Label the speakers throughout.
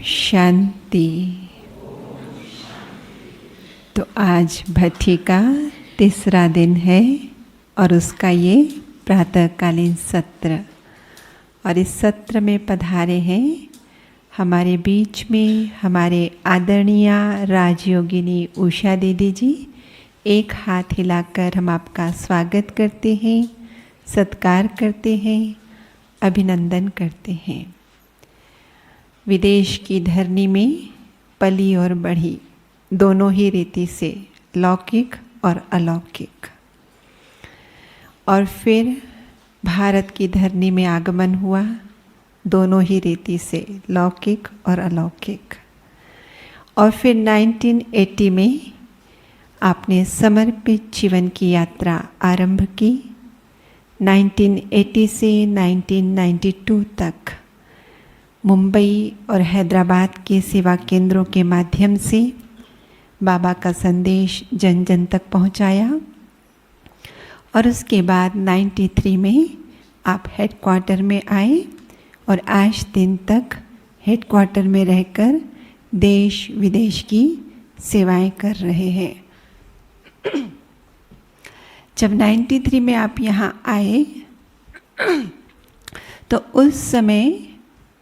Speaker 1: शांति। तो आज भट्टी का तीसरा दिन है और उसका ये प्रातःकालीन सत्र, और इस सत्र में पधारे हैं हमारे बीच में हमारे आदरणीय राजयोगिनी उषा दीदी जी। एक हाथ हिलाकर हम आपका स्वागत करते हैं, सत्कार करते हैं, अभिनंदन करते हैं। विदेश की धरनी में पली और बढ़ी दोनों ही रीति से, लौकिक और अलौकिक, और फिर भारत की धरनी में आगमन हुआ दोनों ही रीति से, लौकिक और अलौकिक। और फिर 1980 में आपने समर्पित जीवन की यात्रा आरंभ की। 1980 से 1992 तक मुंबई और हैदराबाद के सेवा केंद्रों के माध्यम से बाबा का संदेश जन जन तक पहुंचाया, और उसके बाद 93 में आप हेडक्वार्टर में आए और आज दिन तक हेडक्वार्टर में रहकर देश विदेश की सेवाएं कर रहे हैं। जब 93 में आप यहाँ आए तो उस समय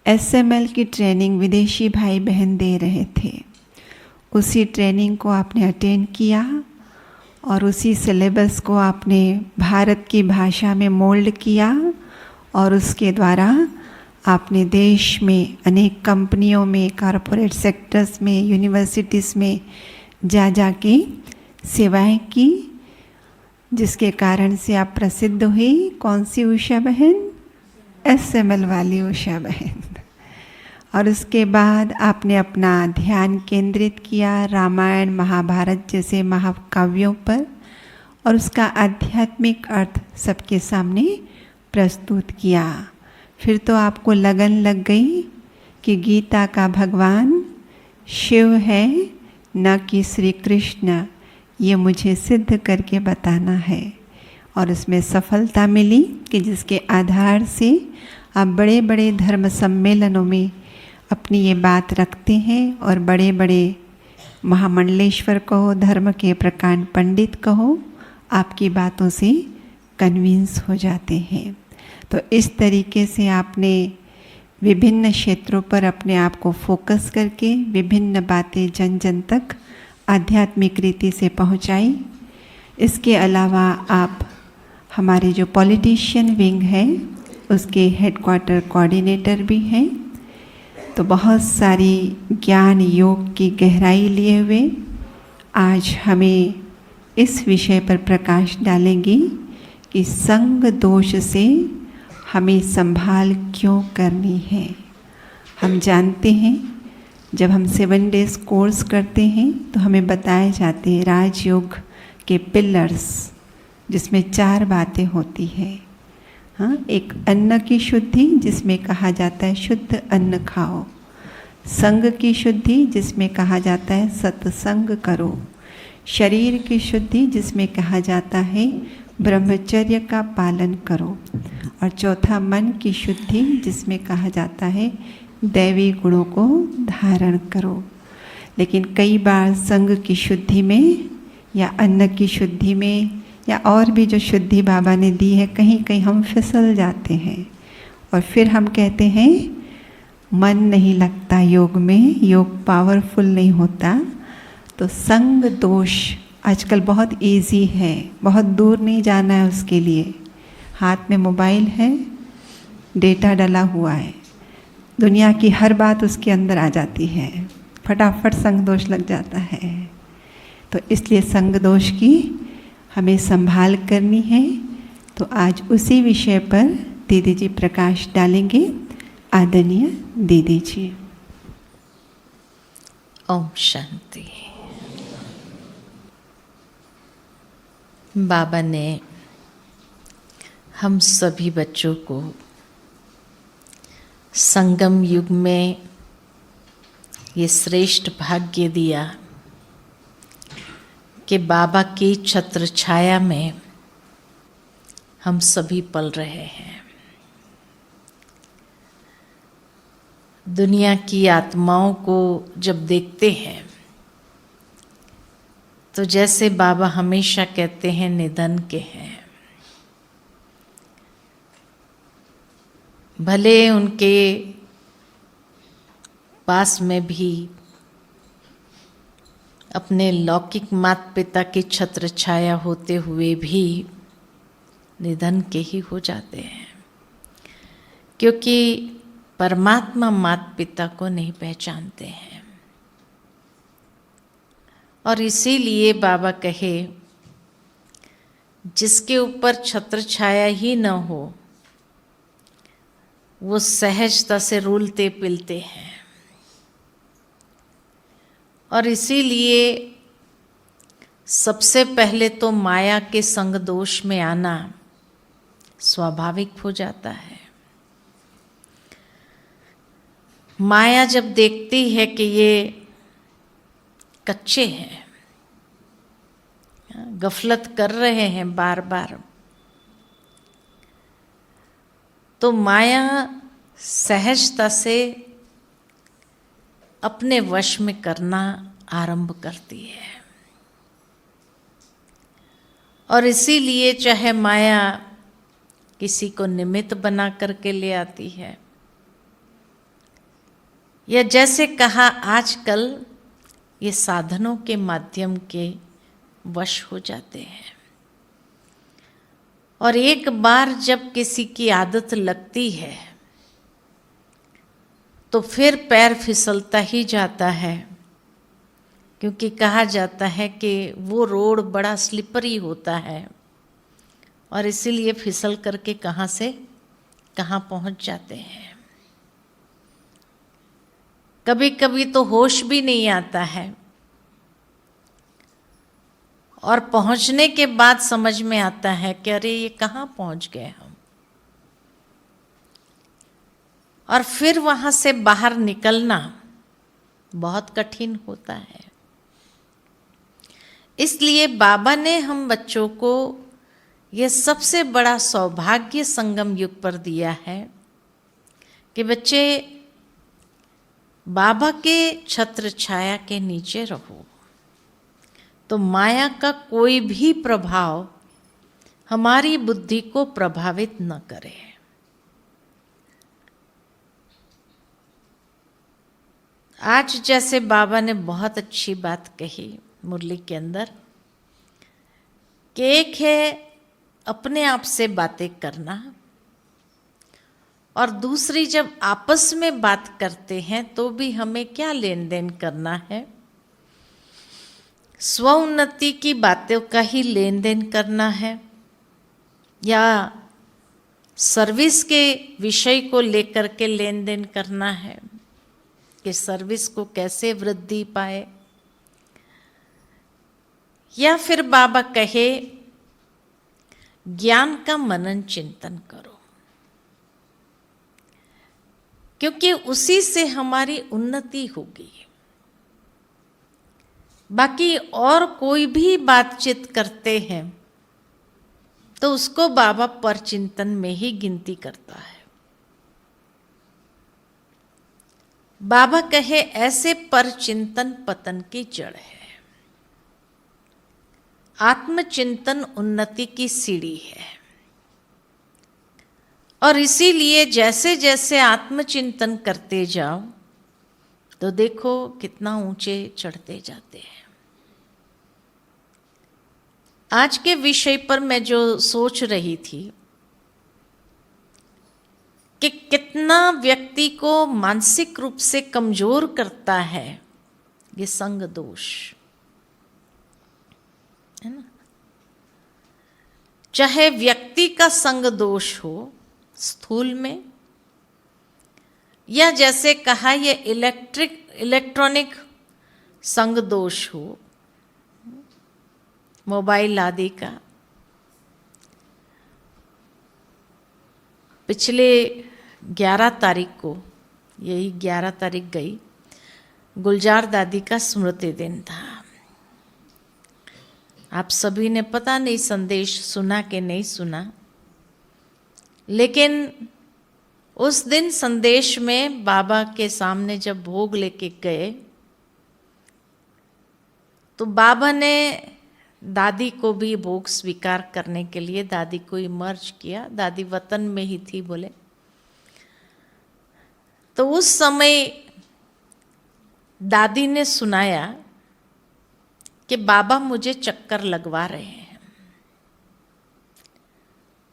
Speaker 1: SML की ट्रेनिंग विदेशी भाई बहन दे रहे थे। उसी ट्रेनिंग को आपने अटेंड किया और उसी सिलेबस को आपने भारत की भाषा में मोल्ड किया, और उसके द्वारा आपने देश में अनेक कंपनियों में, कॉरपोरेट सेक्टर्स में, यूनिवर्सिटीज़ में जा के सेवाएं की, जिसके कारण से आप प्रसिद्ध हुई। कौन सी उषा बहन? SML वाली उषा बहन। और उसके बाद आपने अपना ध्यान केंद्रित किया रामायण महाभारत जैसे महाकाव्यों पर, और उसका आध्यात्मिक अर्थ सबके सामने प्रस्तुत किया। फिर तो आपको लगन लग गई कि गीता का भगवान शिव है, न कि श्री कृष्ण। ये मुझे सिद्ध करके बताना है, और उसमें सफलता मिली कि जिसके आधार से आप बड़े बड़े धर्म सम्मेलनों में अपनी ये बात रखते हैं, और बड़े बड़े महामंडलेश्वर कहो, धर्म के प्रकांड पंडित कहो, आपकी बातों से कन्विंस हो जाते हैं। तो इस तरीके से आपने विभिन्न क्षेत्रों पर अपने आप को फोकस करके विभिन्न बातें जन जन तक आध्यात्मिक रीति से पहुंचाई। इसके अलावा आप हमारे जो पॉलिटिशियन विंग है उसके हेडक्वार्टर कोऑर्डिनेटर भी हैं। तो बहुत सारी ज्ञान योग की गहराई लिए हुए आज हमें इस विषय पर प्रकाश डालेंगी कि संग दोष से हमें संभाल क्यों करनी है। हम जानते हैं जब हम 7 डेज कोर्स करते हैं तो हमें बताए जाते हैं राजयोग के पिलर्स, जिसमें 4 बातें होती हैं। हाँ, एक अन्न की शुद्धि जिसमें कहा जाता है शुद्ध अन्न खाओ, संग की शुद्धि जिसमें कहा जाता है सत्संग करो, शरीर की शुद्धि जिसमें कहा जाता है ब्रह्मचर्य का पालन करो, और चौथा मन की शुद्धि जिसमें कहा जाता है दैवी गुणों को धारण करो। लेकिन कई बार संग की शुद्धि में या अन्न की शुद्धि में या और भी जो शुद्धि बाबा ने दी है, कहीं कहीं हम फिसल जाते हैं, और फिर हम कहते हैं मन नहीं लगता योग में, योग पावरफुल नहीं होता। तो संग दोष आजकल बहुत इजी है, बहुत दूर नहीं जाना है उसके लिए। हाथ में मोबाइल है, डेटा डला हुआ है, दुनिया की हर बात उसके अंदर आ जाती है, फटाफट संग दोष लग जाता है। तो इसलिए संग दोष की हमें संभाल करनी है। तो आज उसी विषय पर दीदी जी प्रकाश डालेंगे। आदरणीय दीदी जी।
Speaker 2: ओम शांति। बाबा ने हम सभी बच्चों को संगम युग में ये श्रेष्ठ भाग्य दिया कि बाबा की छत्र छाया में हम सभी पल रहे हैं। दुनिया की आत्माओं को जब देखते हैं तो जैसे बाबा हमेशा कहते हैं निधन के हैं। भले उनके पास में भी अपने लौकिक माता पिता की छत्र छाया होते हुए भी निधन के ही हो जाते हैं, क्योंकि परमात्मा माता पिता को नहीं पहचानते हैं। और इसीलिए बाबा कहे जिसके ऊपर छत्र छाया ही न हो वो सहजता से रूलते पिलते हैं। और इसीलिए सबसे पहले तो माया के संग दोष में आना स्वाभाविक हो जाता है। माया जब देखती है कि ये कच्चे हैं, गफलत कर रहे हैं बार बार, तो माया सहजता से अपने वश में करना आरंभ करती है। और इसीलिए चाहे माया किसी को निमित्त बना करके ले आती है, या जैसे कहा आजकल ये साधनों के माध्यम के वश हो जाते हैं। और एक बार जब किसी की आदत लगती है तो फिर पैर फिसलता ही जाता है, क्योंकि कहा जाता है कि वो रोड बड़ा स्लिपरी होता है और इसीलिए फिसल करके कहाँ से कहाँ पहुँच जाते हैं। कभी कभी तो होश भी नहीं आता है और पहुंचने के बाद समझ में आता है कि अरे ये कहाँ पहुंच गए हम। और फिर वहां से बाहर निकलना बहुत कठिन होता है। इसलिए बाबा ने हम बच्चों को ये सबसे बड़ा सौभाग्य संगम युग पर दिया है कि बच्चे बाबा के छत्र छाया के नीचे रहो, तो माया का कोई भी प्रभाव हमारी बुद्धि को प्रभावित न करे। आज जैसे बाबा ने बहुत अच्छी बात कही मुरली के अंदर कि एक है अपने आप से बातें करना, और दूसरी जब आपस में बात करते हैं तो भी हमें क्या लेन देन करना है, स्व उन्नति की बातों का ही लेन देन करना है, या सर्विस के विषय को लेकर के लेन देन करना है कि सर्विस को कैसे वृद्धि पाए। या फिर बाबा कहे ज्ञान का मनन चिंतन करो, क्योंकि उसी से हमारी उन्नति होगी। बाकी और कोई भी बातचीत करते हैं तो उसको बाबा परचिंतन में ही गिनती करता है। बाबा कहे ऐसे परचिंतन पतन की जड़ है, आत्मचिंतन उन्नति की सीढ़ी है। और इसीलिए जैसे जैसे आत्मचिंतन करते जाओ तो देखो कितना ऊंचे चढ़ते जाते हैं। आज के विषय पर मैं जो सोच रही थी कि कितना व्यक्ति को मानसिक रूप से कमजोर करता है ये संग दोष, है ना। चाहे व्यक्ति का संग दोष हो स्थूल में, या जैसे कहा ये इलेक्ट्रॉनिक संग दोष हो, मोबाइल आदि का। पिछले 11 तारीख को, यही 11 तारीख गई, गुलजार दादी का स्मृति दिन था। आप सभी ने पता नहीं संदेश सुना कि नहीं सुना, लेकिन उस दिन संदेश में बाबा के सामने जब भोग लेके गए तो बाबा ने दादी को भी भोग स्वीकार करने के लिए दादी को इमर्ज किया। दादी वतन में ही थी बोले। तो उस समय दादी ने सुनाया कि बाबा मुझे चक्कर लगवा रहे हैं,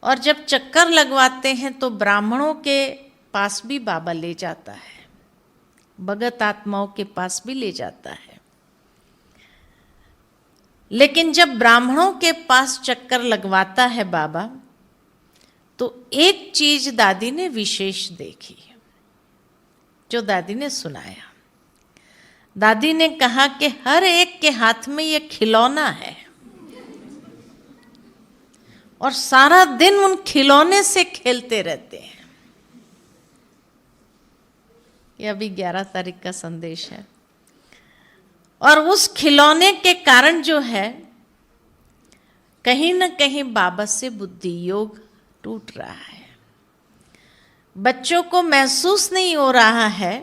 Speaker 2: और जब चक्कर लगवाते हैं तो ब्राह्मणों के पास भी बाबा ले जाता है, भगत आत्माओं के पास भी ले जाता है। लेकिन जब ब्राह्मणों के पास चक्कर लगवाता है बाबा, तो एक चीज दादी ने विशेष देखी, जो दादी ने सुनाया। दादी ने कहा कि हर एक के हाथ में ये खिलौना है और सारा दिन उन खिलौने से खेलते रहते हैं। यह अभी 11 तारीख का संदेश है। और उस खिलौने के कारण जो है कहीं न कहीं बाबा से बुद्धि योग टूट रहा है। बच्चों को महसूस नहीं हो रहा है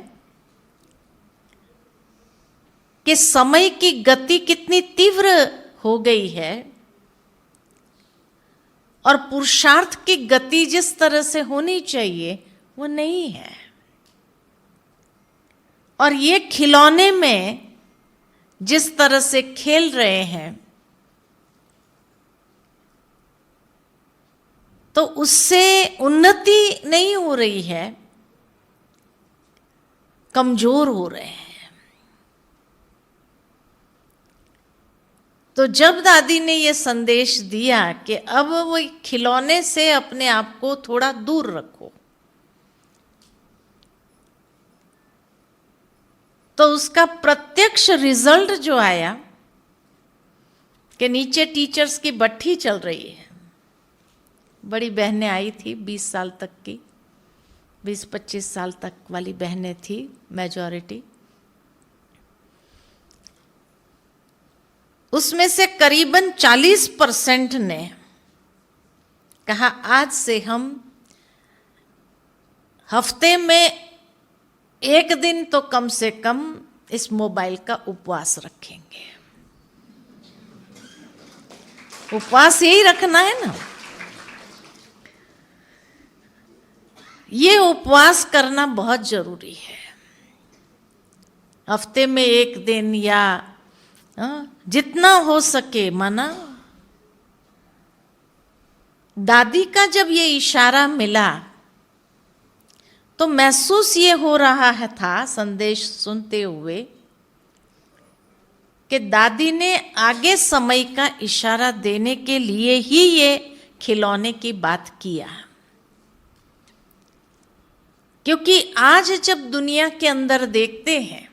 Speaker 2: कि समय की गति कितनी तीव्र हो गई है और पुरुषार्थ की गति जिस तरह से होनी चाहिए वो नहीं है। और ये खिलौने में जिस तरह से खेल रहे हैं तो उससे उन्नति नहीं हो रही है, कमजोर हो रहे हैं। तो जब दादी ने ये संदेश दिया कि अब वो खिलौने से अपने आप को थोड़ा दूर रखो, तो उसका प्रत्यक्ष रिजल्ट जो आया कि नीचे टीचर्स की भट्ठी चल रही है। बड़ी बहनें आई थी 20 साल तक की, 20-25 साल तक वाली बहनें थी मेजॉरिटी। उसमें से करीबन 40% ने कहा आज से हम हफ्ते में एक दिन तो कम से कम इस मोबाइल का उपवास रखेंगे। उपवास यही रखना है ना। ये उपवास करना बहुत जरूरी है। हफ्ते में एक दिन या जितना हो सके माना। दादी का जब ये इशारा मिला तो महसूस ये हो रहा है था संदेश सुनते हुए कि दादी ने आगे समय का इशारा देने के लिए ही ये खिलौने की बात किया। क्योंकि आज जब दुनिया के अंदर देखते हैं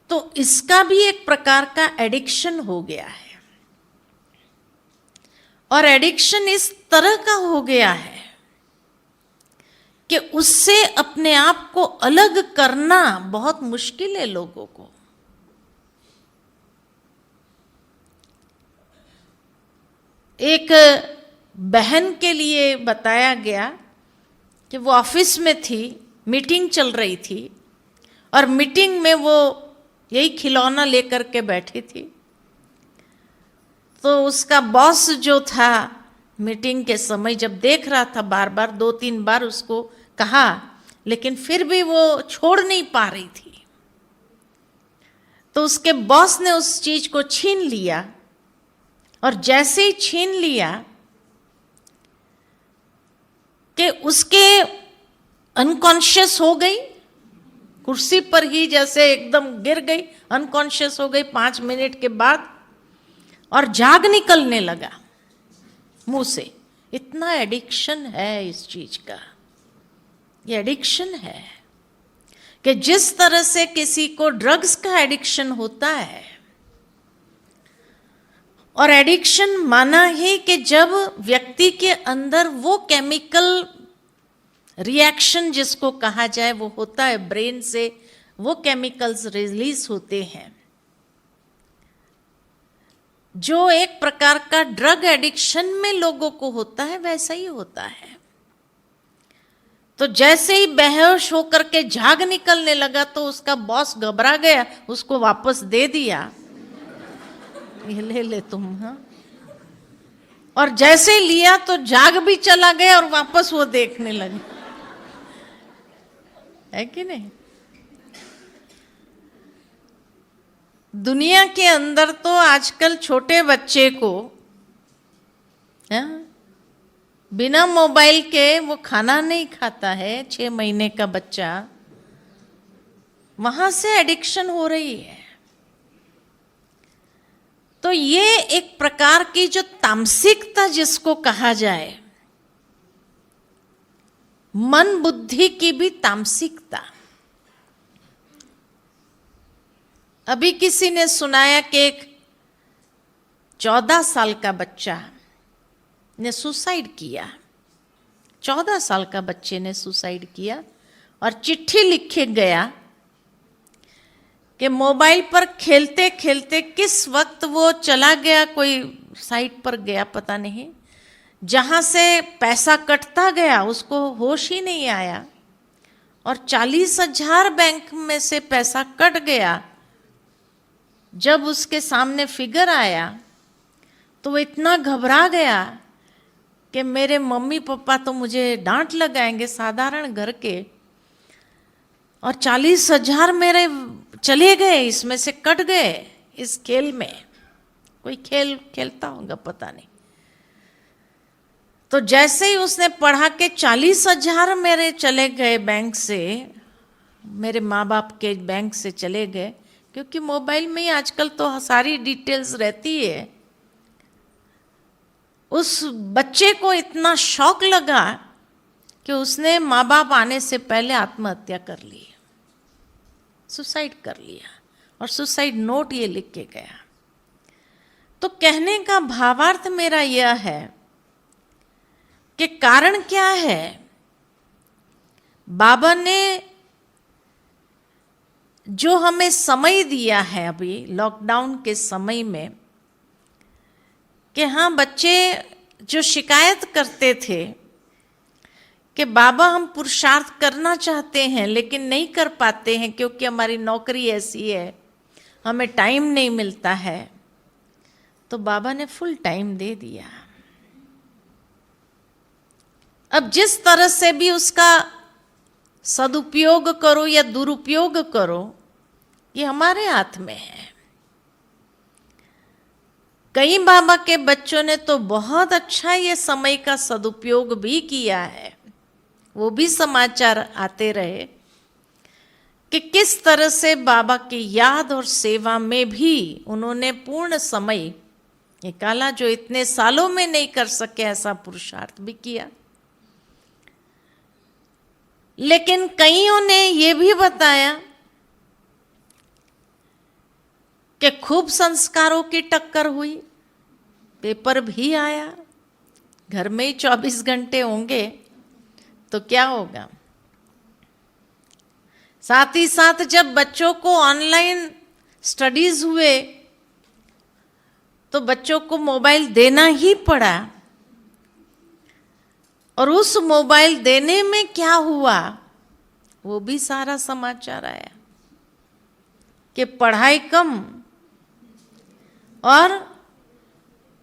Speaker 2: तो इसका भी एक प्रकार का एडिक्शन हो गया है, और एडिक्शन इस तरह का हो गया है कि उससे अपने आप को अलग करना बहुत मुश्किल है लोगों को। एक बहन के लिए बताया गया कि वो ऑफिस में थी, मीटिंग चल रही थी, और मीटिंग में वो यही खिलौना लेकर के बैठी थी। तो उसका बॉस जो था मीटिंग के समय जब देख रहा था, बार बार 2-3 बार उसको कहा, लेकिन फिर भी वो छोड़ नहीं पा रही थी। तो उसके बॉस ने उस चीज को छीन लिया, और जैसे ही छीन लिया कि उसके अनकॉन्शियस हो गई, कुर्सी पर ही जैसे एकदम गिर गई, अनकॉन्शियस हो गई 5 मिनट के बाद, और झाग निकलने लगा मुंह से। इतना एडिक्शन है इस चीज का। ये एडिक्शन है कि जिस तरह से किसी को ड्रग्स का एडिक्शन होता है, और एडिक्शन माना ही कि जब व्यक्ति के अंदर वो केमिकल रिएक्शन जिसको कहा जाए वो होता है, ब्रेन से वो केमिकल्स रिलीज होते हैं, जो एक प्रकार का ड्रग एडिक्शन में लोगों को होता है, वैसा ही होता है। तो जैसे ही बेहोश होकर के झाग निकलने लगा तो उसका बॉस घबरा गया, उसको वापस दे दिया, ये ले ले तुम। हाँ, और जैसे ही लिया तो झाग भी चला गया और वापस वो देखने लगे, है कि नहीं? दुनिया के अंदर तो आजकल छोटे बच्चे को बिना मोबाइल के वो खाना नहीं खाता है, 6 महीने का बच्चा, वहां से एडिक्शन हो रही है। तो ये एक प्रकार की जो तामसिकता जिसको कहा जाए, मन बुद्धि की भी तामसिकता। अभी किसी ने सुनाया कि एक 14 साल का बच्चा ने सुसाइड किया। 14 साल का बच्चे ने सुसाइड किया और चिट्ठी लिखे गया कि मोबाइल पर खेलते खेलते किस वक्त वो चला गया, कोई साइट पर गया पता नहीं, जहां से पैसा कटता गया उसको होश ही नहीं आया और 40,000 बैंक में से पैसा कट गया। जब उसके सामने फिगर आया तो वो इतना घबरा गया कि मेरे मम्मी पापा तो मुझे डांट लगाएंगे, साधारण घर के, और 40,000 मेरे चले गए, इसमें से कट गए इस खेल में। कोई खेल खेलता होगा पता नहीं। तो जैसे ही उसने पढ़ा के 40,000 मेरे चले गए बैंक से, मेरे माँ बाप के बैंक से चले गए, क्योंकि मोबाइल में ही आजकल तो सारी डिटेल्स रहती है। उस बच्चे को इतना शौक लगा कि उसने माँ बाप आने से पहले आत्महत्या कर ली, सुसाइड कर लिया, और सुसाइड नोट ये लिख के गया। तो कहने का भावार्थ मेरा यह है कि कारण क्या है? बाबा ने जो हमें समय दिया है अभी लॉकडाउन के समय में, कि हाँ, बच्चे जो शिकायत करते थे कि बाबा हम पुरुषार्थ करना चाहते हैं लेकिन नहीं कर पाते हैं क्योंकि हमारी नौकरी ऐसी है, हमें टाइम नहीं मिलता है, तो बाबा ने फुल टाइम दे दिया। अब जिस तरह से भी उसका सदुपयोग करो या दुरुपयोग करो, ये हमारे हाथ में है। कई बाबा के बच्चों ने तो बहुत अच्छा ये समय का सदुपयोग भी किया है। वो भी समाचार आते रहे कि किस तरह से बाबा की याद और सेवा में भी उन्होंने पूर्ण समय निकाला, जो इतने सालों में नहीं कर सके ऐसा पुरुषार्थ भी किया। लेकिन कईयों ने ये भी बताया कि खूब संस्कारों की टक्कर हुई, पेपर भी आया, घर में ही 24 घंटे होंगे तो क्या होगा। साथ ही साथ जब बच्चों को ऑनलाइन स्टडीज हुए तो बच्चों को मोबाइल देना ही पड़ा, और उस मोबाइल देने में क्या हुआ वो भी सारा समाचार आया कि पढ़ाई कम, और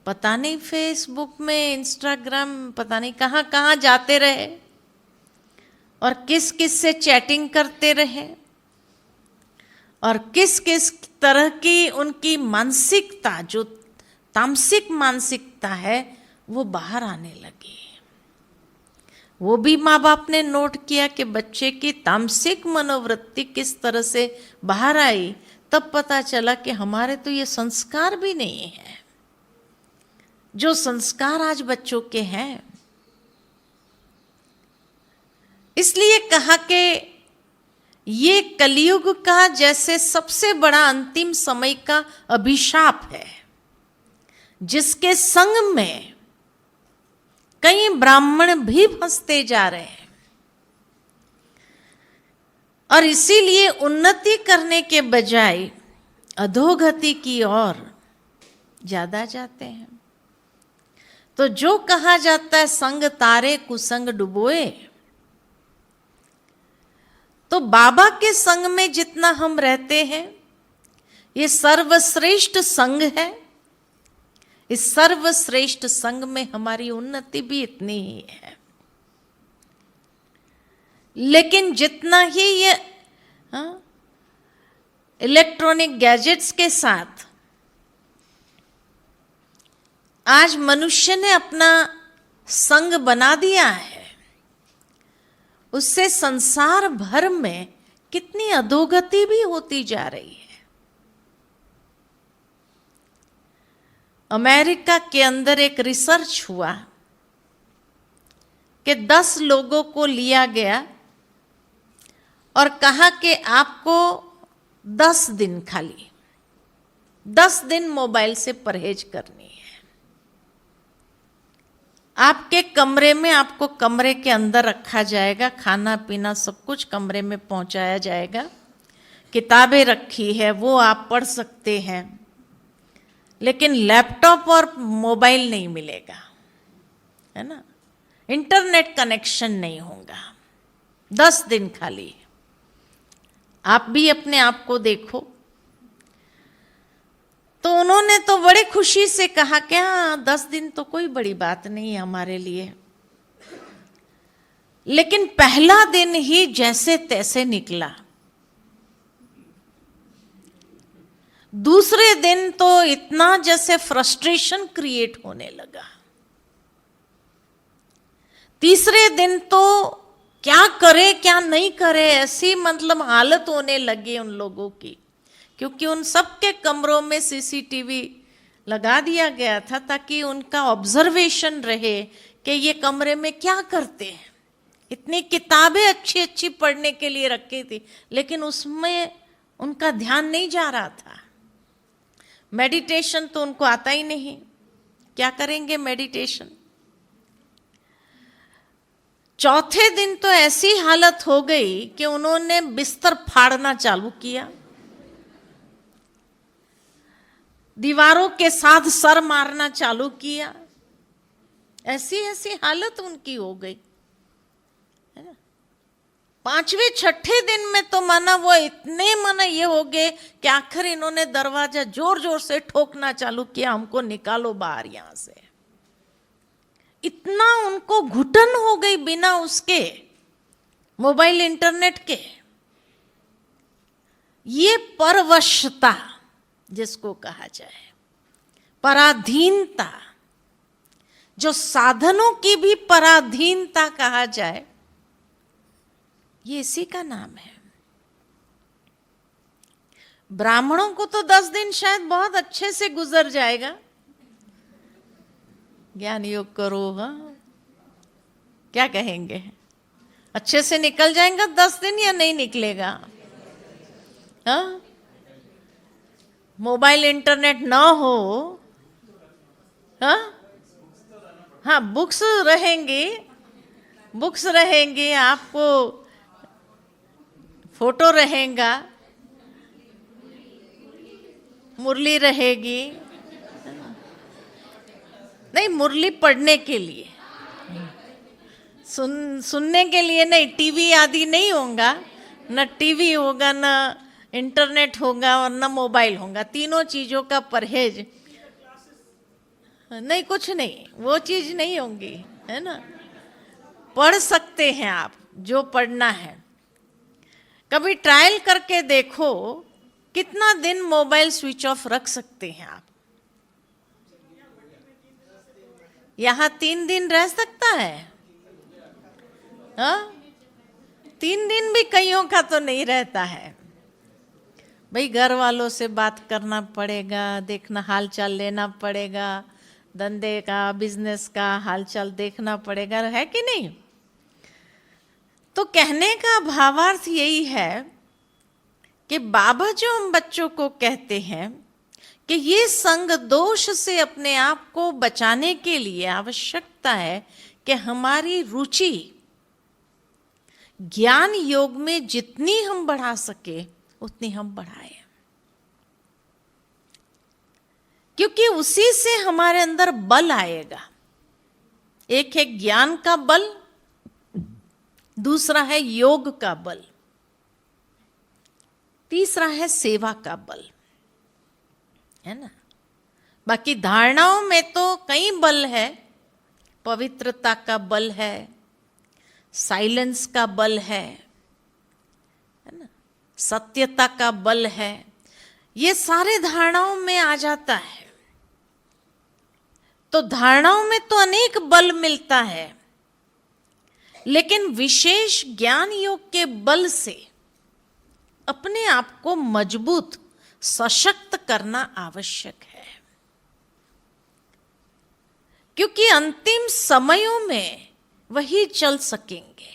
Speaker 2: पता नहीं फेसबुक में, इंस्टाग्राम, पता नहीं कहाँ कहाँ जाते रहे और किस किस से चैटिंग करते रहे, और किस किस तरह की उनकी मानसिकता, जो तामसिक मानसिकता है, वो बाहर आने लगी। वो भी माँ बाप ने नोट किया कि बच्चे की तामसिक मनोवृत्ति किस तरह से बाहर आई। तब पता चला कि हमारे तो ये संस्कार भी नहीं है जो संस्कार आज बच्चों के हैं। इसलिए कहा कि ये कलयुग का जैसे सबसे बड़ा अंतिम समय का अभिशाप है, जिसके संग में कई ब्राह्मण भी फंसते जा रहे हैं, और इसीलिए उन्नति करने के बजाय अधोगति की ओर ज्यादा जाते हैं। तो जो कहा जाता है संग तारे कुसंग डुबोए, तो बाबा के संग में जितना हम रहते हैं, ये सर्वश्रेष्ठ संग है। इस सर्वश्रेष्ठ संग में हमारी उन्नति भी इतनी ही है। लेकिन जितना ही ये इलेक्ट्रॉनिक गैजेट्स के साथ आज मनुष्य ने अपना संग बना दिया है, उससे संसार भर में कितनी अधोगति भी होती जा रही है। अमेरिका के अंदर एक रिसर्च हुआ कि 10 लोगों को लिया गया और कहा कि आपको 10 दिन खाली 10 दिन मोबाइल से परहेज करनी है। आपके कमरे में, आपको कमरे के अंदर रखा जाएगा, खाना पीना सब कुछ कमरे में पहुंचाया जाएगा, किताबें रखी है वो आप पढ़ सकते हैं, लेकिन लैपटॉप और मोबाइल नहीं मिलेगा, है ना, इंटरनेट कनेक्शन नहीं होगा। 10 दिन खाली। आप भी अपने आप को देखो। तो उन्होंने तो बड़े खुशी से कहा कि हाँ 10 दिन तो कोई बड़ी बात नहीं है हमारे लिए। लेकिन पहला दिन ही जैसे तैसे निकला। दूसरे दिन तो इतना जैसे फ्रस्ट्रेशन क्रिएट होने लगा। तीसरे दिन तो क्या करे क्या नहीं करे ऐसी मतलब हालत होने लगी उन लोगों की, क्योंकि उन सबके कमरों में सीसीटीवी लगा दिया गया था ताकि उनका ऑब्जर्वेशन रहे कि ये कमरे में क्या करते हैं। इतनी किताबें अच्छी अच्छी पढ़ने के लिए रखी थी, लेकिन उसमें उनका ध्यान नहीं जा रहा था। मेडिटेशन तो उनको आता ही नहीं, क्या करेंगे मेडिटेशन। चौथे दिन तो ऐसी हालत हो गई कि उन्होंने बिस्तर फाड़ना चालू किया, दीवारों के साथ सर मारना चालू किया। ऐसी ऐसी हालत उनकी हो गई, है ना। 5वें 6ठे दिन में तो माना वो इतने माना ये हो गए कि आखिर इन्होंने दरवाजा जोर जोर से ठोकना चालू किया, हमको निकालो बाहर यहां से। इतना उनको घुटन हो गई बिना उसके मोबाइल इंटरनेट के। ये परवशता जिसको कहा जाए, पराधीनता, जो साधनों की भी पराधीनता कहा जाए, ये इसी का नाम है। ब्राह्मणों को तो 10 दिन शायद बहुत अच्छे से गुजर जाएगा, ज्ञान योग करो, हाँ क्या कहेंगे, अच्छे से निकल जाएगा 10 दिन या नहीं निकलेगा। हाँ, मोबाइल इंटरनेट ना हो, हाँ हाँ बुक्स रहेंगी, आपको फोटो रहेगा, मुरली रहेगी। नहीं, मुरली पढ़ने के लिए, सुनने के लिए नहीं। टीवी आदि नहीं होगा, न टीवी होगा, न इंटरनेट होगा और न मोबाइल होगा। तीनों चीजों का परहेज नहीं, कुछ नहीं, वो चीज नहीं होंगी, है ना। पढ़ सकते हैं आप जो पढ़ना है। कभी ट्रायल करके देखो कितना दिन मोबाइल स्विच ऑफ रख सकते हैं आप। यहां 3 दिन रह सकता है, हाँ 3 दिन भी कईयों का तो नहीं रहता है। भाई घर वालों से बात करना पड़ेगा, देखना हाल चाल लेना पड़ेगा, धंधे का बिजनेस का हाल चाल देखना पड़ेगा, है कि नहीं। तो कहने का भावार्थ यही है कि बाबा जो हम बच्चों को कहते हैं कि ये संग दोष से अपने आप को बचाने के लिए आवश्यकता है कि हमारी रुचि ज्ञान योग में जितनी हम बढ़ा सके उतनी हम बढ़ाएं, क्योंकि उसी से हमारे अंदर बल आएगा। एक है ज्ञान का बल, दूसरा है योग का बल। तीसरा है सेवा का बल, है ना। बाकी धारणाओं में तो कई बल है, पवित्रता का बल है, साइलेंस का बल है ना, सत्यता का बल है, ये सारे धारणाओं में आ जाता है। तो धारणाओं में तो अनेक बल मिलता है, लेकिन विशेष ज्ञान योग के बल से अपने आप को मजबूत सशक्त करना आवश्यक है, क्योंकि अंतिम समयों में वही चल सकेंगे।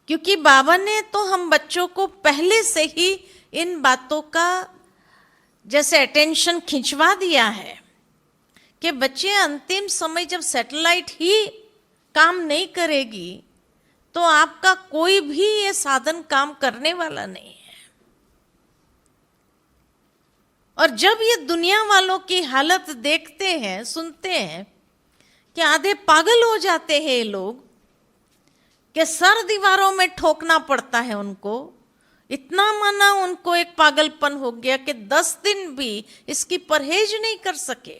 Speaker 2: क्योंकि बाबा ने तो हम बच्चों को पहले से ही इन बातों का जैसे अटेंशन खिंचवा दिया है कि बच्चे अंतिम समय जब सैटेलाइट ही काम नहीं करेगी तो आपका कोई भी ये साधन काम करने वाला नहीं है। और जब ये दुनिया वालों की हालत देखते हैं, सुनते हैं कि आधे पागल हो जाते हैं ये लोग, कि सर दीवारों में ठोकना पड़ता है उनको, इतना माना उनको एक पागलपन हो गया कि 10 दिन भी इसकी परहेज नहीं कर सके।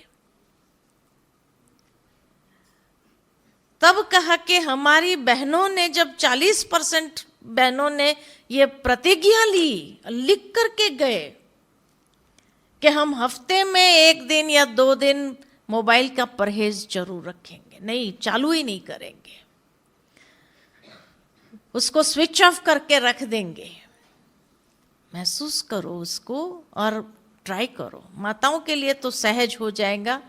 Speaker 2: तब कहा कि हमारी बहनों ने जब 40% बहनों ने ये प्रतिज्ञा ली, लिख करके गए कि हम हफ्ते में 1 दिन या 2 दिन मोबाइल का परहेज जरूर रखेंगे, नहीं चालू ही नहीं करेंगे, उसको स्विच ऑफ करके रख देंगे। महसूस करो उसको और ट्राई करो। माताओं के लिए तो सहज हो जाएगा,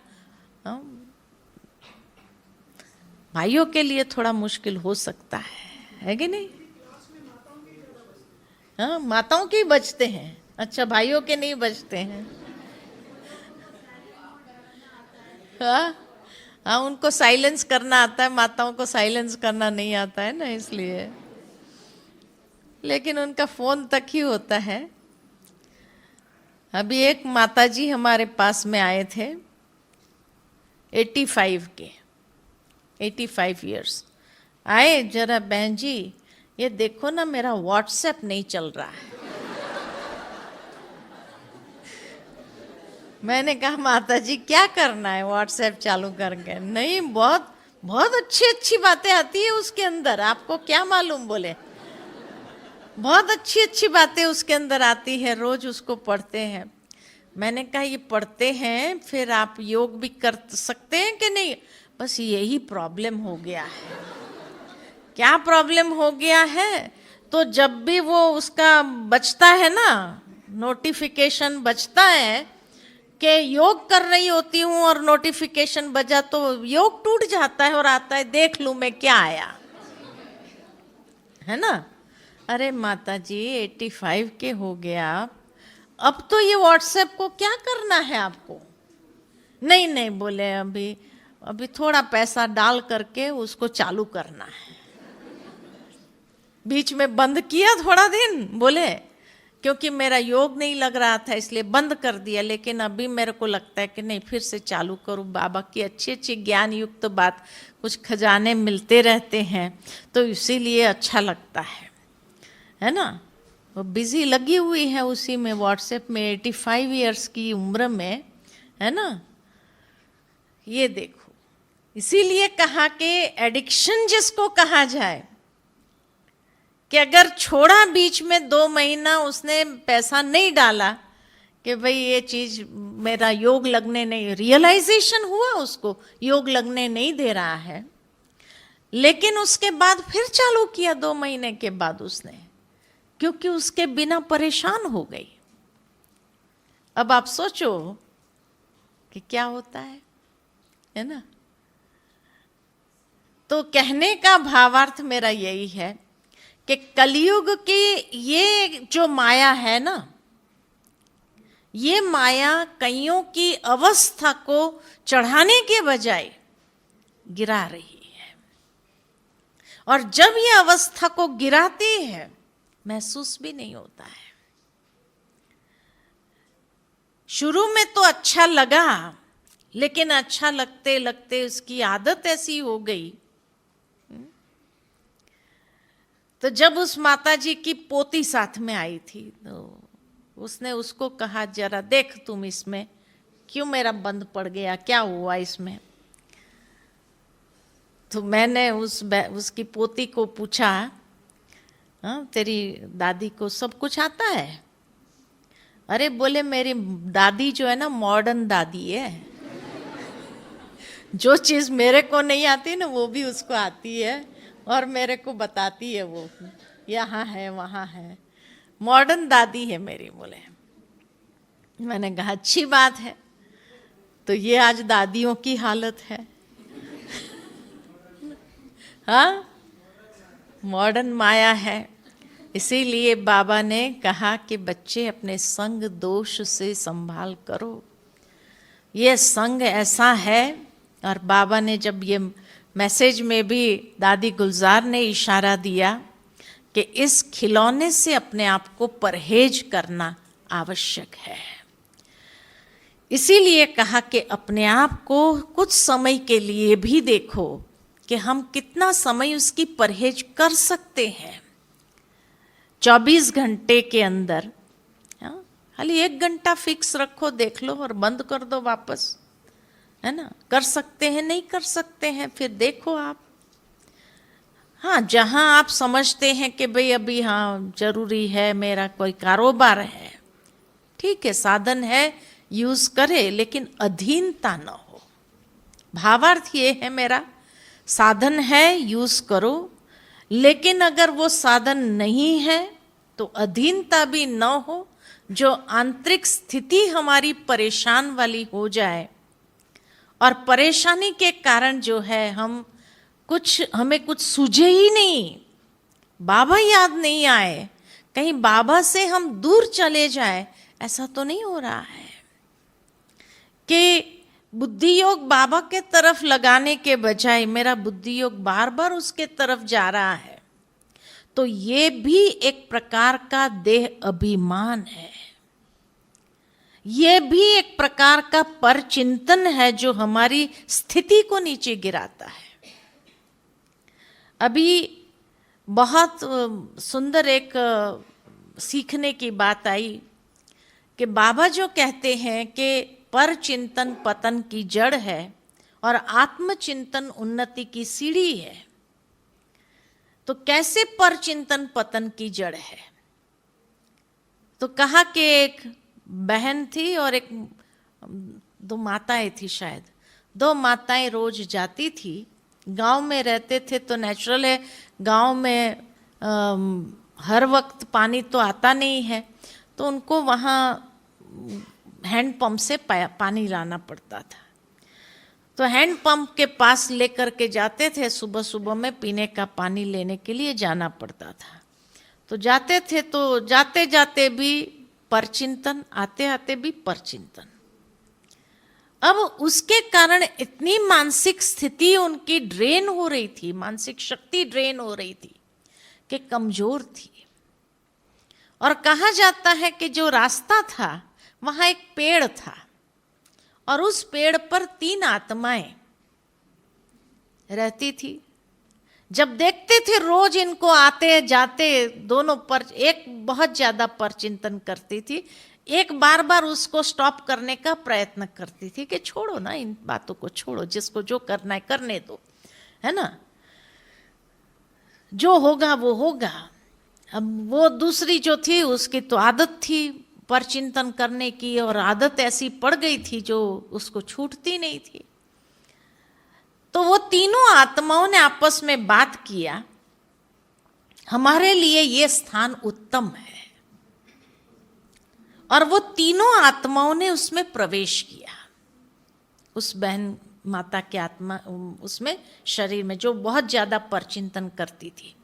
Speaker 2: भाइयों के लिए थोड़ा मुश्किल हो सकता है कि नहीं? हाँ, माताओं के ही बचते हैं, अच्छा भाइयों के नहीं बचते हैं। हाँ, उनको साइलेंस करना आता है, माताओं को साइलेंस करना नहीं आता है ना, इसलिए। लेकिन उनका फोन तक ही होता है। अभी एक माताजी हमारे पास में आए थे, 85 ईयर्स आए, जरा बहन जी ये देखो ना मेरा व्हाट्सएप नहीं चल रहा है। मैंने कहा माता जी क्या करना है व्हाट्सएप चालू करके? नहीं, बहुत बहुत अच्छी बातें आती है उसके अंदर, आपको क्या मालूम? बोले बहुत अच्छी बातें उसके अंदर आती है, रोज उसको पढ़ते हैं। मैंने कहा ये पढ़ते हैं फिर आप योग भी कर सकते हैं कि नहीं? बस यही प्रॉब्लम हो गया है। क्या प्रॉब्लम हो गया है? तो जब भी वो उसका बचता है ना, नोटिफिकेशन बचता है कि योग कर रही होती हूँ और नोटिफिकेशन बजा तो योग टूट जाता है और आता है देख लूं मैं क्या आया, है ना। अरे माता जी 85 के हो गया, अब तो ये व्हाट्सएप को क्या करना है आपको? नहीं बोले अभी थोड़ा पैसा डाल करके उसको चालू करना है। बीच में बंद किया थोड़ा दिन, बोले क्योंकि मेरा योग नहीं लग रहा था इसलिए बंद कर दिया, लेकिन अभी मेरे को लगता है कि नहीं फिर से चालू करूँ। बाबा की अच्छी ज्ञान युक्त तो बात, कुछ खजाने मिलते रहते हैं तो इसीलिए अच्छा लगता है ना। वो बिजी लगी हुई है उसी में, व्हाट्सएप में, 85 ईयर्स की उम्र में, है ना। ये देखो, इसीलिए कहा कि एडिक्शन जिसको कहा जाए कि अगर छोड़ा बीच में 2 महीना उसने पैसा नहीं डाला कि भाई ये चीज मेरा योग लगने नहीं, रियलाइजेशन हुआ उसको योग लगने नहीं दे रहा है, लेकिन उसके बाद फिर चालू किया 2 महीने के बाद उसने, क्योंकि उसके बिना परेशान हो गई। अब आप सोचो कि क्या होता है ना। तो कहने का भावार्थ मेरा यही है कि कलयुग की ये जो माया है ना, ये माया कईयों की अवस्था को चढ़ाने के बजाय गिरा रही है, और जब ये अवस्था को गिराती है महसूस भी नहीं होता है। शुरू में तो अच्छा लगा, लेकिन अच्छा लगते लगते उसकी आदत ऐसी हो गई। तो तो जब उस माता जी की पोती साथ में आई थी तो उसने उसको कहा, जरा देख तुम इसमें क्यों मेरा बंद पड़ गया, क्या हुआ इसमें। तो मैंने उसकी पोती को पूछा, हाँ तेरी दादी को सब कुछ आता है? अरे बोले मेरी दादी जो है ना मॉडर्न दादी है, जो चीज़ मेरे को नहीं आती ना वो भी उसको आती है और मेरे को बताती है, वो यहाँ है वहाँ है, मॉडर्न दादी है मेरी। बोले, मैंने कहा अच्छी बात है। तो ये आज दादियों की हालत है, हाँ मॉडर्न माया है। इसीलिए बाबा ने कहा कि बच्चे अपने संग दोष से संभाल करो, ये संग ऐसा है। और बाबा ने जब ये मैसेज में भी दादी गुलजार ने इशारा दिया कि इस खिलौने से अपने आप को परहेज करना आवश्यक है, इसीलिए कहा कि अपने आप को कुछ समय के लिए भी देखो कि हम कितना समय उसकी परहेज कर सकते हैं। 24 घंटे के अंदर खाली 1 घंटा फिक्स रखो, देख लो और बंद कर दो वापस, है ना। कर सकते हैं, नहीं कर सकते हैं, फिर देखो आप। हाँ, जहाँ आप समझते हैं कि भाई अभी हाँ जरूरी है, मेरा कोई कारोबार है, ठीक है, साधन है, यूज करे, लेकिन अधीनता न हो। भावार्थ ये है मेरा, साधन है यूज करो, लेकिन अगर वो साधन नहीं है तो अधीनता भी न हो, जो आंतरिक स्थिति हमारी परेशान वाली हो जाए और परेशानी के कारण जो है हमें कुछ सूझे ही नहीं, बाबा याद नहीं आए, कहीं बाबा से हम दूर चले जाए, ऐसा तो नहीं हो रहा है कि बुद्धि योग बाबा के तरफ लगाने के बजाय मेरा बुद्धि योग बार बार उसके तरफ जा रहा है। तो ये भी एक प्रकार का देह अभिमान है, ये भी एक प्रकार का परचिंतन है जो हमारी स्थिति को नीचे गिराता है। अभी बहुत सुंदर एक सीखने की बात आई कि बाबा जो कहते हैं कि पर चिंतन पतन की जड़ है और आत्मचिंतन उन्नति की सीढ़ी है। तो कैसे पर चिंतन पतन की जड़ है? तो कहा कि एक बहन थी और एक 2 माताएं थी, शायद 2 माताएं रोज जाती थी। गांव में रहते थे तो नेचुरल है, गांव में हर वक्त पानी तो आता नहीं है, तो उनको वहाँ हैंडपंप से पानी लाना पड़ता था। तो हैंडपंप के पास लेकर के जाते थे, सुबह सुबह में पीने का पानी लेने के लिए जाना पड़ता था। तो जाते थे तो जाते जाते भी परचिंतन, आते आते भी परचिंतन। अब उसके कारण इतनी मानसिक स्थिति उनकी ड्रेन हो रही थी, मानसिक शक्ति ड्रेन हो रही थी कि कमजोर थी। और कहा जाता है कि जो रास्ता था वहां एक पेड़ था और उस पेड़ पर 3 आत्माएं रहती थी। जब देखते थे रोज इनको आते जाते दोनों पर, एक बहुत ज्यादा परचिंतन करती थी, एक बार बार उसको स्टॉप करने का प्रयत्न करती थी कि छोड़ो ना, इन बातों को छोड़ो, जिसको जो करना है करने दो, है ना, जो होगा वो होगा। अब वो दूसरी जो थी उसकी तो आदत थी परचिंतन करने की, और आदत ऐसी पड़ गई थी जो उसको छूटती नहीं थी। तो वो तीनों आत्माओं ने आपस में बात किया, हमारे लिए ये स्थान उत्तम है, और वो तीनों आत्माओं ने उसमें प्रवेश किया, उस बहन माता की आत्मा उसमें शरीर में जो बहुत ज्यादा परचिंतन करती थी।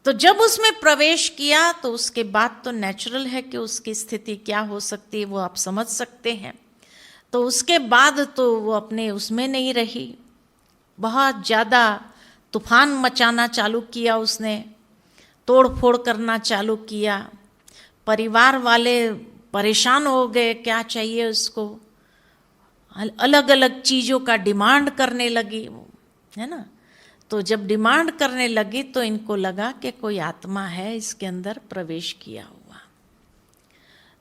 Speaker 2: तो जब उसमें प्रवेश किया तो उसके बाद तो नेचुरल है कि उसकी स्थिति क्या हो सकती है वो आप समझ सकते हैं। तो उसके बाद तो वो अपने उसमें नहीं रही, बहुत ज़्यादा तूफान मचाना चालू किया उसने, तोड़ फोड़ करना चालू किया। परिवार वाले परेशान हो गए, क्या चाहिए उसको, अलग अलग चीज़ों का डिमांड करने लगी, है ना। तो जब डिमांड करने लगी तो इनको लगा कि कोई आत्मा है इसके अंदर प्रवेश किया हुआ।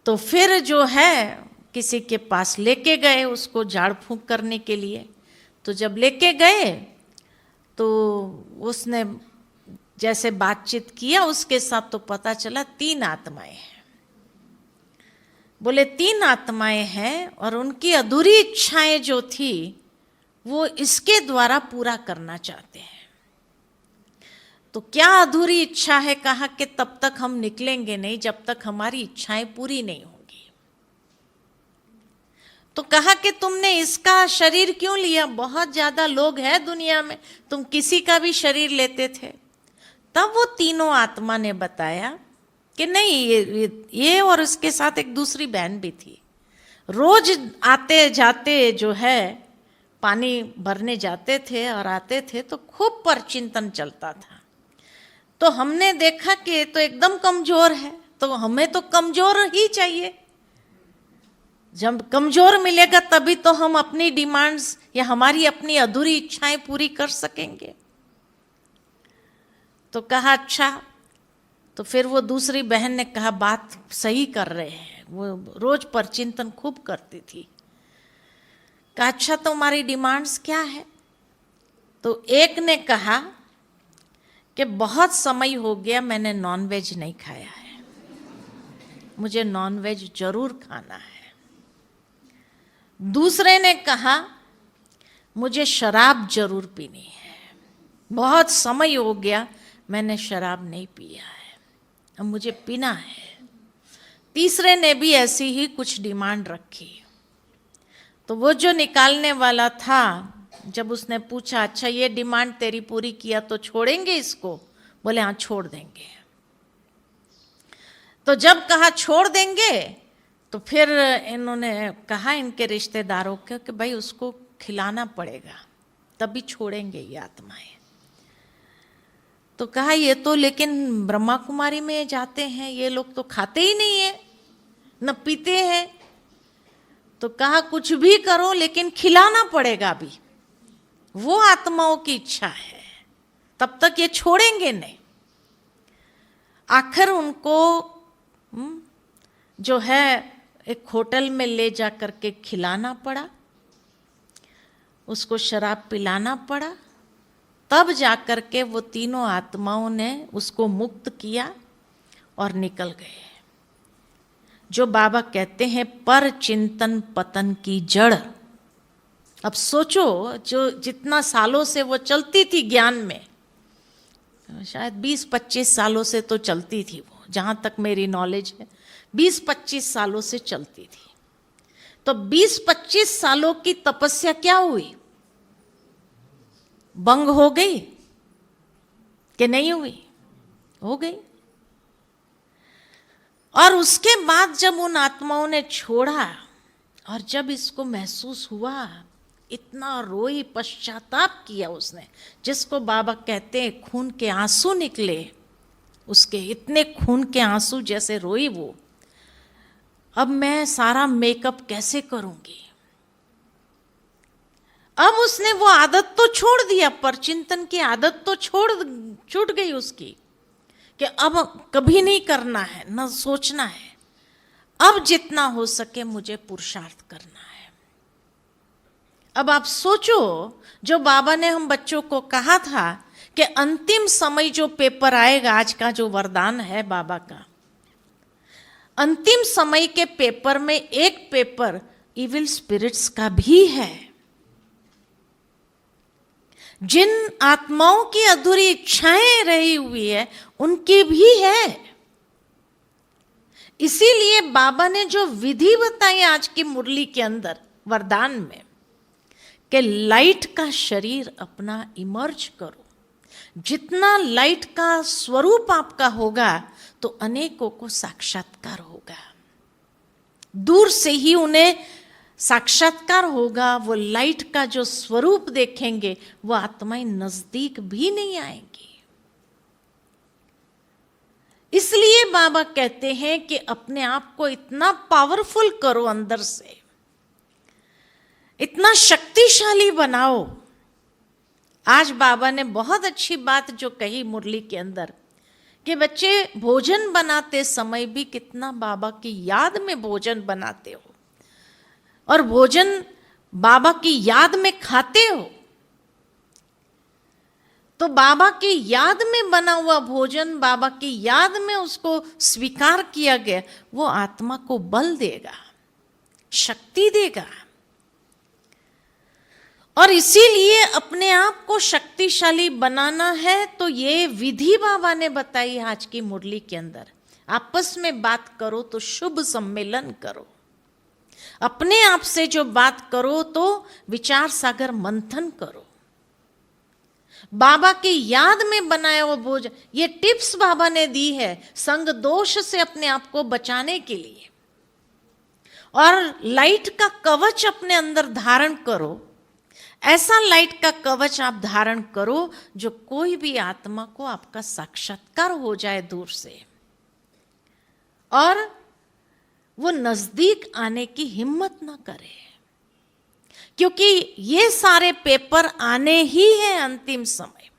Speaker 2: तो फिर जो है किसी के पास लेके गए उसको झाड़ फूंक करने के लिए। तो जब लेके गए तो उसने जैसे बातचीत किया उसके साथ, तो पता चला 3 आत्माएं हैं। बोले 3 आत्माएं हैं और उनकी अधूरी इच्छाएं जो थी वो इसके द्वारा पूरा करना चाहते हैं। तो क्या अधूरी इच्छा है? कहा कि तब तक हम निकलेंगे नहीं जब तक हमारी इच्छाएं पूरी नहीं होंगी। तो कहा कि तुमने इसका शरीर क्यों लिया? बहुत ज्यादा लोग हैं दुनिया में, तुम किसी का भी शरीर लेते थे। तब वो तीनों आत्मा ने बताया कि नहीं, ये और उसके साथ एक दूसरी बहन भी थी। रोज आते जाते जो है पानी भरने जाते थे और आते थे तो खूब परचिंतन चलता था। तो हमने देखा कि ये तो एकदम कमजोर है, तो हमें तो कमजोर ही चाहिए। जब कमजोर मिलेगा तभी तो हम अपनी डिमांड्स या हमारी अपनी अधूरी इच्छाएं पूरी कर सकेंगे। तो कहा अच्छा। तो फिर वो दूसरी बहन ने कहा बात सही कर रहे हैं, वो रोज परचिंतन खूब करती थी। कहा अच्छा तुम्हारी डिमांड्स क्या है? तो एक ने कहा कि बहुत समय हो गया मैंने नॉनवेज नहीं खाया है, मुझे नॉनवेज जरूर खाना है। दूसरे ने कहा मुझे शराब जरूर पीनी है, बहुत समय हो गया मैंने शराब नहीं पिया है, अब मुझे पीना है। तीसरे ने भी ऐसी ही कुछ डिमांड रखी। तो वो जो निकालने वाला था, जब उसने पूछा अच्छा ये डिमांड तेरी पूरी किया तो छोड़ेंगे इसको? बोले हाँ छोड़ देंगे। तो जब कहा छोड़ देंगे तो फिर इन्होंने कहा इनके रिश्तेदारों को कि भाई उसको खिलाना पड़ेगा तभी छोड़ेंगे ये आत्माएं। तो कहा ये तो लेकिन ब्रह्मा कुमारी में जाते हैं, ये लोग तो खाते ही नहीं है न पीते हैं। तो कहा कुछ भी करो लेकिन खिलाना पड़ेगा, अभी वो आत्माओं की इच्छा है, तब तक ये छोड़ेंगे नहीं। आखिर उनको जो है एक होटल में ले जा करके खिलाना पड़ा, उसको शराब पिलाना पड़ा, तब जाकर के वो तीनों आत्माओं ने उसको मुक्त किया और निकल गए। जो बाबा कहते हैं पर चिंतन पतन की जड़। अब सोचो जो जितना सालों से वो चलती थी ज्ञान में, शायद 20-25 सालों से तो चलती थी वो, जहाँ तक मेरी नॉलेज है 20-25 सालों से चलती थी। तो 20-25 सालों की तपस्या क्या हुई? भंग हो गई कि नहीं हुई? हो गई। और उसके बाद जब उन आत्माओं ने छोड़ा और जब इसको महसूस हुआ, इतना रोई, पश्चाताप किया उसने, जिसको बाबा कहते हैं खून के आंसू निकले उसके, इतने खून के आंसू जैसे रोई वो। अब मैं सारा मेकअप कैसे करूंगी? अब उसने वो आदत तो छोड़ दिया, परचिंतन की आदत तो छूट गई उसकी कि अब कभी नहीं करना है, न सोचना है, अब जितना हो सके मुझे पुरुषार्थ करना है। अब आप सोचो, जो बाबा ने हम बच्चों को कहा था कि अंतिम समय जो पेपर आएगा, आज का जो वरदान है बाबा का, अंतिम समय के पेपर में एक पेपर इविल स्पिरिट्स का भी है। जिन आत्माओं की अधूरी इच्छाएं रही हुई है उनकी भी है। इसीलिए बाबा ने जो विधि बताई आज की मुरली के अंदर वरदान में, कि लाइट का शरीर अपना इमर्ज करो, जितना लाइट का स्वरूप आपका होगा तो अनेकों को साक्षात्कार होगा, दूर से ही उन्हें साक्षात्कार होगा, वो लाइट का जो स्वरूप देखेंगे वो आत्माएं नजदीक भी नहीं आएंगी। इसलिए बाबा कहते हैं कि अपने आप को इतना पावरफुल करो, अंदर से इतना शक्तिशाली बनाओ आज बाबा ने बहुत अच्छी बात जो कही मुरली के अंदर कि बच्चे भोजन बनाते समय भी कितना बाबा की याद में भोजन बनाते हो और भोजन बाबा की याद में खाते हो। तो बाबा की याद में बना हुआ भोजन, बाबा की याद में उसको स्वीकार किया गया, वो आत्मा को बल देगा, शक्ति देगा। और इसीलिए अपने आप को शक्तिशाली बनाना है तो ये विधि बाबा ने बताई आज की मुरली के अंदर। आपस में बात करो तो शुभ सम्मेलन करो, अपने आप से जो बात करो तो विचार सागर मंथन करो, बाबा की याद में बनाया वो भोजन। ये टिप्स बाबा ने दी है संग दोष से अपने आप को बचाने के लिए। और लाइट का कवच अपने अंदर धारण करो, ऐसा लाइट का कवच आप धारण करो जो कोई भी आत्मा को आपका साक्षात्कार हो जाए दूर से और वो नजदीक आने की हिम्मत ना करे, क्योंकि ये सारे पेपर आने ही है अंतिम समय।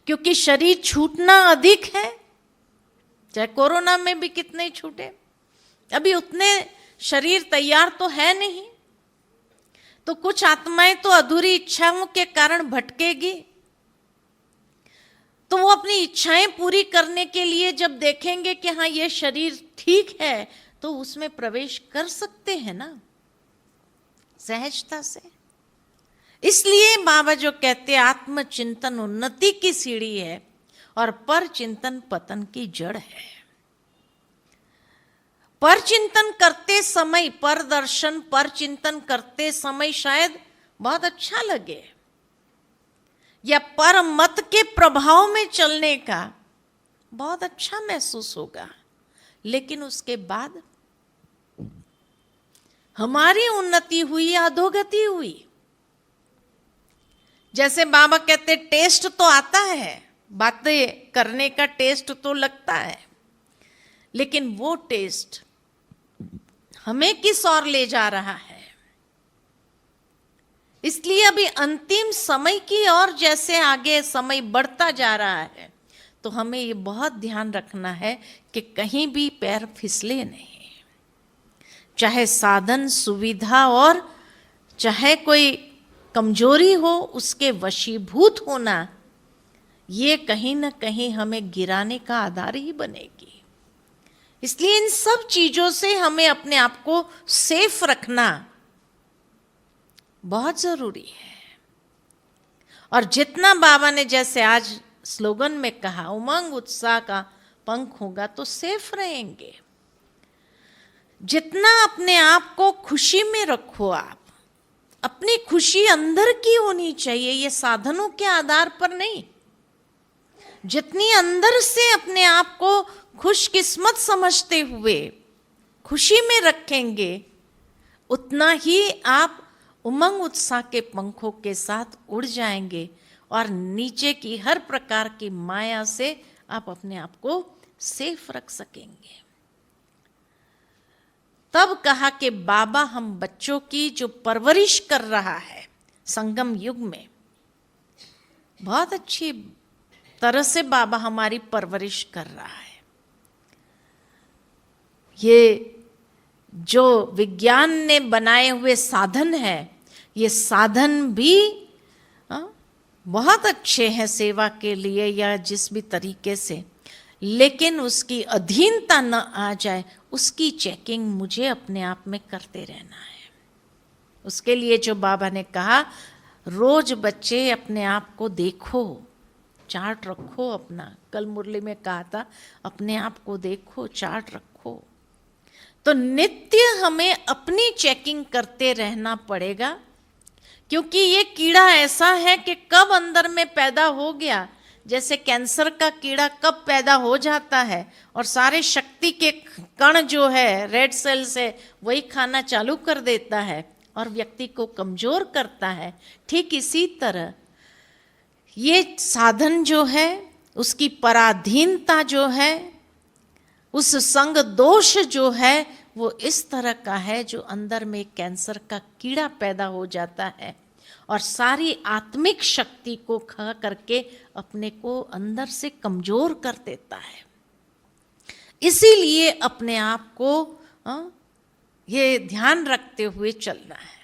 Speaker 2: क्योंकि शरीर छूटना अधिक है, चाहे कोरोना में भी कितने छूटे, अभी उतने शरीर तैयार तो है नहीं। तो कुछ आत्माएं तो अधूरी इच्छाओं के कारण भटकेगी, तो वो अपनी इच्छाएं पूरी करने के लिए जब देखेंगे कि हाँ ये शरीर ठीक है तो उसमें प्रवेश कर सकते हैं ना सहजता से। इसलिए बाबा जो कहते हैं आत्मचिंतन उन्नति की सीढ़ी है और पर चिंतन पतन की जड़ है। पर चिंतन करते समय, पर दर्शन, पर चिंतन करते समय शायद बहुत अच्छा लगे या पर मत के प्रभाव में चलने का बहुत अच्छा महसूस होगा, लेकिन उसके बाद हमारी उन्नति हुई या अधोगति हुई। जैसे बाबा कहते टेस्ट तो आता है, बातें करने का टेस्ट तो लगता है, लेकिन वो टेस्ट हमें किस ओर ले जा रहा है। इसलिए अभी अंतिम समय की ओर जैसे आगे समय बढ़ता जा रहा है तो हमें ये बहुत ध्यान रखना है कि कहीं भी पैर फिसले नहीं। चाहे साधन सुविधा और चाहे कोई कमजोरी हो, उसके वशीभूत होना ये कहीं ना कहीं हमें गिराने का आधार ही बनेगी। इसलिए इन सब चीजों से हमें अपने आप को सेफ रखना बहुत जरूरी है। और जितना बाबा ने जैसे आज स्लोगन में कहा, उमंग उत्साह का पंख होगा तो सेफ रहेंगे। जितना अपने आप को खुशी में रखो, आप अपनी खुशी अंदर की होनी चाहिए, ये साधनों के आधार पर नहीं। जितनी अंदर से अपने आप को खुशकिस्मत समझते हुए खुशी में रखेंगे, उतना ही आप उमंग उत्साह के पंखों के साथ उड़ जाएंगे और नीचे की हर प्रकार की माया से आप अपने आप को सेफ रख सकेंगे। तब कहा कि बाबा हम बच्चों की जो परवरिश कर रहा है संगम युग में, बहुत अच्छी तरह से बाबा हमारी परवरिश कर रहा है। ये जो विज्ञान ने बनाए हुए साधन है, ये साधन भी बहुत अच्छे हैं सेवा के लिए या जिस भी तरीके से, लेकिन उसकी अधीनता न आ जाए, उसकी चेकिंग मुझे अपने आप में करते रहना है। उसके लिए जो बाबा ने कहा, रोज बच्चे अपने आप को देखो, चार्ट रखो अपना। कल मुरली में कहा था अपने आप को देखो, चार्ट रखो। तो नित्य हमें अपनी चेकिंग करते रहना पड़ेगा, क्योंकि ये कीड़ा ऐसा है कि कब अंदर में पैदा हो गया, जैसे कैंसर का कीड़ा कब पैदा हो जाता है और सारे शक्ति के कण जो है रेड सेल्स है वही खाना चालू कर देता है और व्यक्ति को कमजोर करता है। ठीक इसी तरह ये साधन जो है, उसकी पराधीनता जो है, उस संग दोष जो है, वो इस तरह का है जो अंदर में कैंसर का कीड़ा पैदा हो जाता है और सारी आत्मिक शक्ति को खा करके अपने को अंदर से कमजोर कर देता है। इसीलिए अपने आप को ये ध्यान रखते हुए चलना है।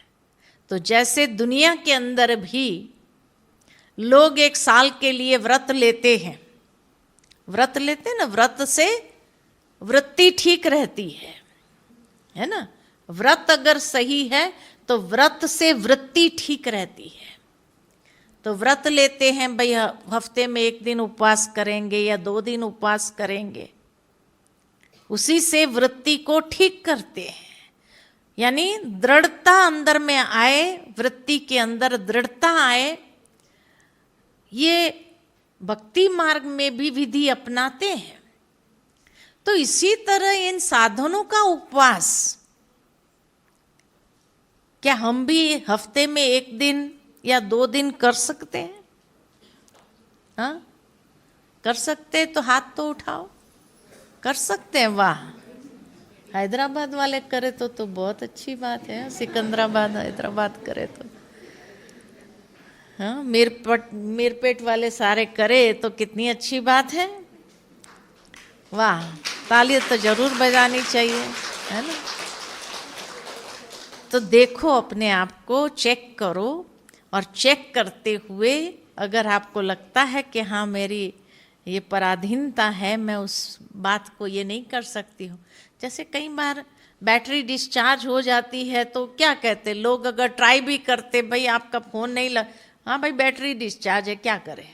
Speaker 2: तो जैसे दुनिया के अंदर भी लोग 1 साल के लिए व्रत लेते हैं, व्रत लेते हैं ना, व्रत से वृत्ति ठीक रहती है ना। व्रत अगर सही है तो व्रत से वृत्ति ठीक रहती है। तो व्रत लेते हैं भाई, हफ्ते में 1 दिन उपवास करेंगे या 2 दिन उपवास करेंगे, उसी से वृत्ति को ठीक करते हैं। यानी दृढ़ता अंदर में आए, वृत्ति के अंदर दृढ़ता आए। ये भक्ति मार्ग में भी विधि अपनाते हैं। तो इसी तरह इन साधनों का उपवास क्या हम भी हफ्ते में 1 दिन या 2 दिन कर सकते हैं? हाँ, कर सकते हैं तो हाथ तो उठाओ। कर सकते हैं, वाह। हैदराबाद वाले करे तो बहुत अच्छी बात है। सिकंदराबाद हैदराबाद करे तो, हाँ, मीरपेट वाले सारे करे तो कितनी अच्छी बात है, वाह। ताली तो जरूर बजानी चाहिए, है ना। तो देखो, अपने आप को चेक करो, और चेक करते हुए अगर आपको लगता है कि हाँ मेरी ये पराधीनता है, मैं उस बात को ये नहीं कर सकती हूँ। जैसे कई बार बैटरी डिस्चार्ज हो जाती है तो क्या कहते लोग, अगर ट्राई भी करते, भाई आपका फ़ोन नहीं लग, हाँ भाई बैटरी डिस्चार्ज है, क्या करें।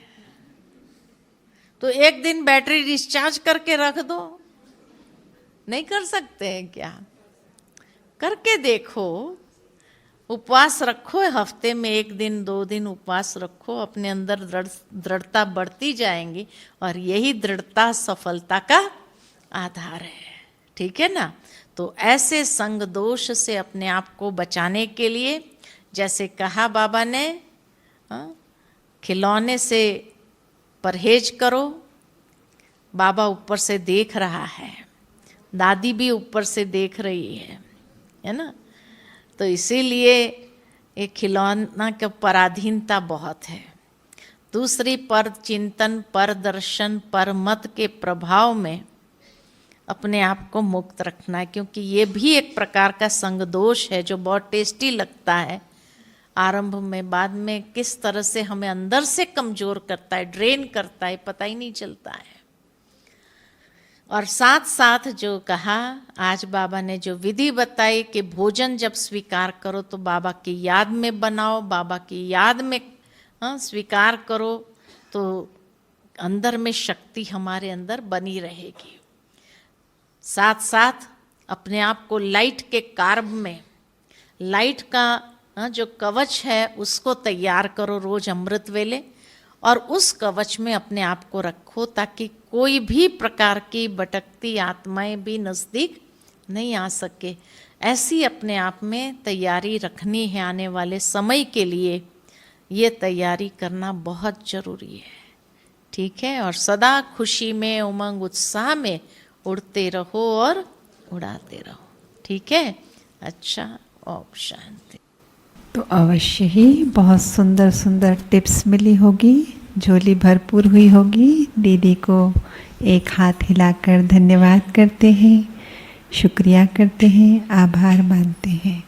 Speaker 2: तो 1 दिन बैटरी डिस्चार्ज करके रख दो, नहीं कर सकते हैं क्या? करके देखो, उपवास रखो, हफ्ते में 1 दिन 2 दिन उपवास रखो, अपने अंदर दृढ़ता बढ़ती जाएंगी, और यही दृढ़ता सफलता का आधार है। ठीक है ना। तो ऐसे संग दोष से अपने आप को बचाने के लिए, जैसे कहा बाबा ने, खिलौने से परहेज करो। बाबा ऊपर से देख रहा है, दादी भी ऊपर से देख रही है ना। तो इसीलिए एक खिलौना का पराधीनता बहुत है। दूसरी, पर चिंतन, पर दर्शन, पर मत के प्रभाव में अपने आप को मुक्त रखना है, क्योंकि ये भी एक प्रकार का संग दोष है जो बहुत टेस्टी लगता है आरंभ में, बाद में किस तरह से हमें अंदर से कमजोर करता है, ड्रेन करता है, पता ही नहीं चलता है। और साथ साथ जो कहा आज बाबा ने, जो विधि बताई कि भोजन जब स्वीकार करो तो बाबा की याद में बनाओ, बाबा की याद में स्वीकार करो, तो अंदर में शक्ति हमारे अंदर बनी रहेगी। साथ साथ अपने आप को लाइट के कार्ब में, लाइट का जो कवच है उसको तैयार करो रोज अमृत वेले, और उस कवच में अपने आप को रखो, ताकि कोई भी प्रकार की भटकती आत्माएं भी नज़दीक नहीं आ सके। ऐसी अपने आप में तैयारी रखनी है। आने वाले समय के लिए ये तैयारी करना बहुत ज़रूरी है। ठीक है। और सदा खुशी में, उमंग उत्साह में उड़ते रहो और उड़ाते रहो। ठीक है। अच्छा, ओम शांति।
Speaker 1: तो अवश्य ही बहुत सुंदर सुंदर टिप्स मिली होगी, झोली भरपूर हुई होगी। दीदी को एक हाथ हिलाकर धन्यवाद करते हैं, शुक्रिया करते हैं, आभार मानते हैं।